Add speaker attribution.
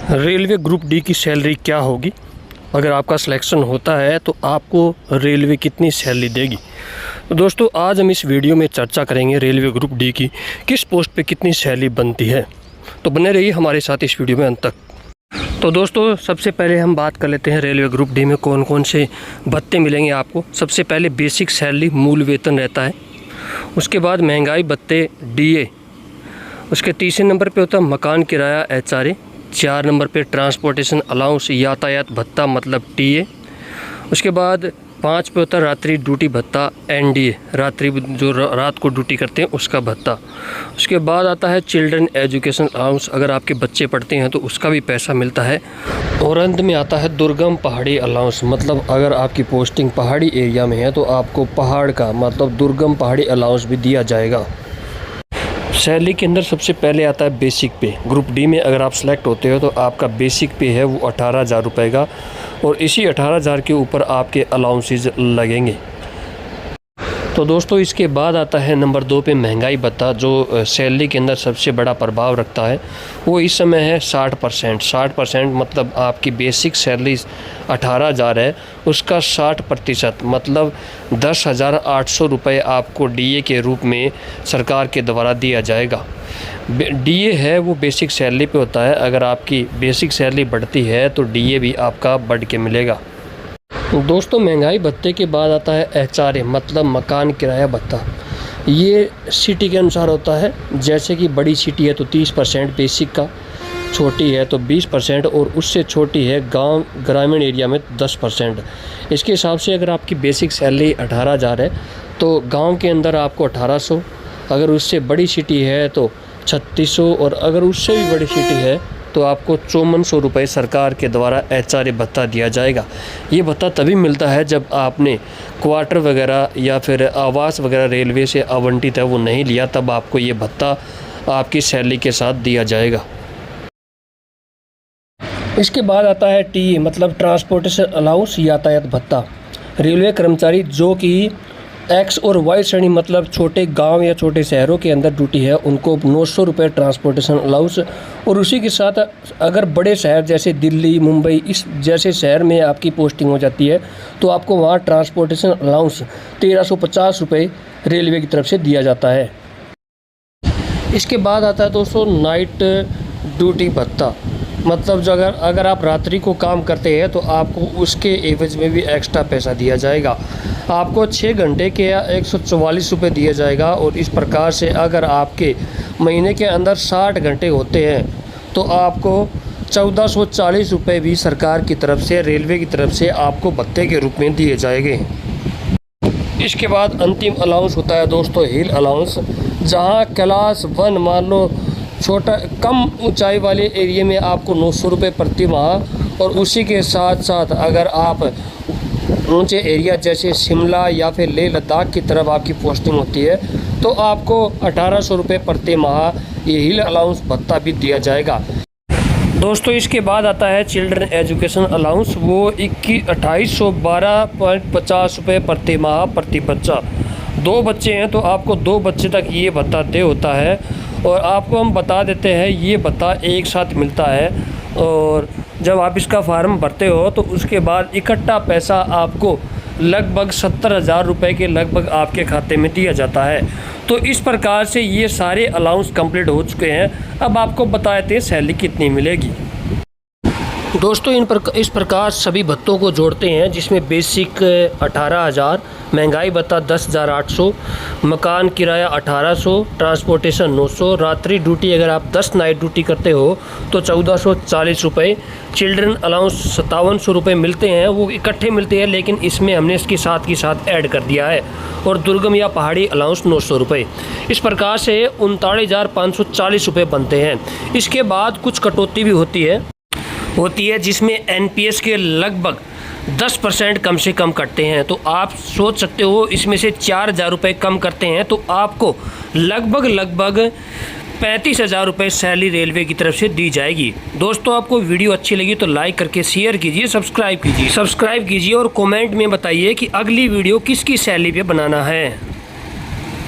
Speaker 1: Railway group D की salary क्या होगी? अगर आपका सिलेक्शन होता है तो आपको रेलवे कितनी सैलरी देगी? तो दोस्तों आज हम इस वीडियो में चर्चा करेंगे रेलवे ग्रुप डी की किस पोस्ट पे कितनी सैलरी बनती है। तो बने रहिए हमारे साथ इस वीडियो में अंत तक। तो दोस्तों सबसे पहले हम बात कर लेते हैं रेलवे ग्रुप डी में कौन कौन से भत्ते मिलेंगे आपको। सबसे पहले बेसिक सैलरी मूल वेतन रहता है, उसके बाद महंगाई भत्ते डीए, उसके तीसरे नंबर पे होता है मकान किराया एचआरए, 4 नंबर पे ट्रांसपोर्टेशन अलाउंस यातायात भत्ता मतलब टीए, उसके बाद 5 पे होता है रात्रि ड्यूटी भत्ता एनडीए, रात्रि जो रात को ड्यूटी करते हैं उसका भत्ता। उसके बाद आता है चिल्ड्रन एजुकेशन अलाउंस, अगर आपके बच्चे पढ़ते हैं तो उसका भी पैसा मिलता है। और अंत में आता है दुर्गम पहाड़ी अलाउंस, मतलब अगर आपकी पोस्टिंग पहाड़ी एरिया में है तो आपको पहाड़ का मतलब दुर्गम पहाड़ी अलाउंस भी दिया जाएगा। सैलरी के अंदर सबसे पहले आता है बेसिक पे। ग्रुप डी में अगर आप सेलेक्ट होते हो तो आपका बेसिक पे है वो 18,000 रुपये का, और इसी 18,000 के ऊपर आपके अलाउंसेस लगेंगे। तो दोस्तों इसके बाद आता है नंबर 2 पे महंगाई भत्ता, जो सैलरी के अंदर सबसे बड़ा प्रभाव रखता है। वो इस समय है 60%। मतलब आपकी बेसिक सैलरी 18,000 है, उसका 60% मतलब 10,800 रुपये आपको डीए के रूप में सरकार के द्वारा दिया जाएगा। डीए है वो बेसिक सैलरी पे होता है, अगर आपकी बेसिक सैलरी बढ़ती है तो डीए भी आपका बढ़ के मिलेगा। दोस्तों महंगाई भत्ते के बाद आता है एचआरए मतलब मकान किराया भत्ता। ये सिटी के अनुसार होता है, जैसे कि बड़ी सिटी है तो 30% बेसिक का, छोटी है तो 20% और उससे छोटी है गांव ग्रामीण एरिया में 10%। इसके हिसाब से अगर आपकी बेसिक सैलरी 18,000 है तो गांव के अंदर आपको 1800, अगर उससे बड़ी सिटी है तो 3600, और अगर उससे भी बड़ी सिटी है तो आपको 5400 रुपये सरकार के द्वारा एचआरए भत्ता दिया जाएगा। ये भत्ता तभी मिलता है जब आपने क्वार्टर वगैरह या फिर आवास वगैरह रेलवे से आवंटित है वो नहीं लिया, तब आपको ये भत्ता आपकी सैलरी के साथ दिया जाएगा। इसके बाद आता है टी मतलब ट्रांसपोर्टेशन अलाउंस यातायात भत्ता। रेलवे कर्मचारी जो कि एक्स और वाई श्रेणी मतलब छोटे गांव या छोटे शहरों के अंदर ड्यूटी है उनको 900 रुपये ट्रांसपोर्टेशन अलाउंस, और उसी के साथ अगर बड़े शहर जैसे दिल्ली मुंबई इस जैसे शहर में आपकी पोस्टिंग हो जाती है तो आपको वहां ट्रांसपोर्टेशन अलाउंस 1350 रुपये रेलवे की तरफ से दिया जाता है। इसके बाद आता है दोस्तों नाइट ड्यूटी भत्ता, मतलब जो अगर आप रात्रि को काम करते हैं तो आपको उसके एवज में भी एक्स्ट्रा पैसा दिया जाएगा। आपको 6 घंटे के या 144 रुपये दिया जाएगा, और इस प्रकार से अगर आपके महीने के अंदर 60 घंटे होते हैं तो आपको 1440 रुपये भी सरकार की तरफ से रेलवे की तरफ से आपको भत्ते के रूप में दिए जाएंगे। इसके बाद अंतिम अलाउंस होता है दोस्तों हिल अलाउंस, जहाँ क्लास 1 मान लो छोटा कम ऊंचाई वाले एरिया में आपको 900 रुपये प्रति माह, और उसी के साथ साथ अगर आप ऊंचे एरिया जैसे शिमला या फिर लेह लद्दाख की तरफ आपकी पोस्टिंग होती है तो आपको 1800 रुपये प्रति माह ये हिल अलाउंस भत्ता भी दिया जाएगा। दोस्तों इसके बाद आता है चिल्ड्रन एजुकेशन अलाउंस, वो 2812.50 रुपये प्रति माह प्रति बच्चा। 2 बच्चे हैं तो आपको 2 बच्चे तक ये भत्ता दे होता है, और आपको हम बता देते हैं ये भत्ता एक साथ मिलता है, और जब आप इसका फॉर्म भरते हो तो उसके बाद इकट्ठा पैसा आपको लगभग 70,000 रुपये के लगभग आपके खाते में दिया जाता है। तो इस प्रकार से ये सारे अलाउंस कंप्लीट हो चुके हैं। अब आपको बता देते हैं सैलरी कितनी मिलेगी। दोस्तों इस प्रकार सभी भत्तों को जोड़ते हैं, जिसमें बेसिक 18,000, महंगाई भत्ता 10,800, मकान किराया 1800, ट्रांसपोर्टेशन 900, रात्रि ड्यूटी अगर आप 10 नाइट ड्यूटी करते हो तो 1440 रुपये, चिल्ड्रन अलाउंस 5700 रुपये मिलते हैं, वो इकट्ठे मिलते हैं लेकिन इसमें हमने इसके साथ ऐड कर दिया है, और दुर्गम या पहाड़ी अलाउंस 900 रुपये। इस प्रकार से 39,540 रुपये बनते हैं। इसके बाद कुछ कटौती भी होती है जिसमें एनपीएस के लगभग 10% कम से कम कटते हैं। तो आप सोच सकते हो इसमें से 4,000 रुपये कम करते हैं तो आपको लगभग 35,000 रुपये सैलरी रेलवे की तरफ से दी जाएगी। दोस्तों आपको वीडियो अच्छी लगी तो लाइक करके शेयर कीजिए, सब्सक्राइब कीजिए और कमेंट में बताइए कि अगली वीडियो किसकी सैलरी पे बनाना है।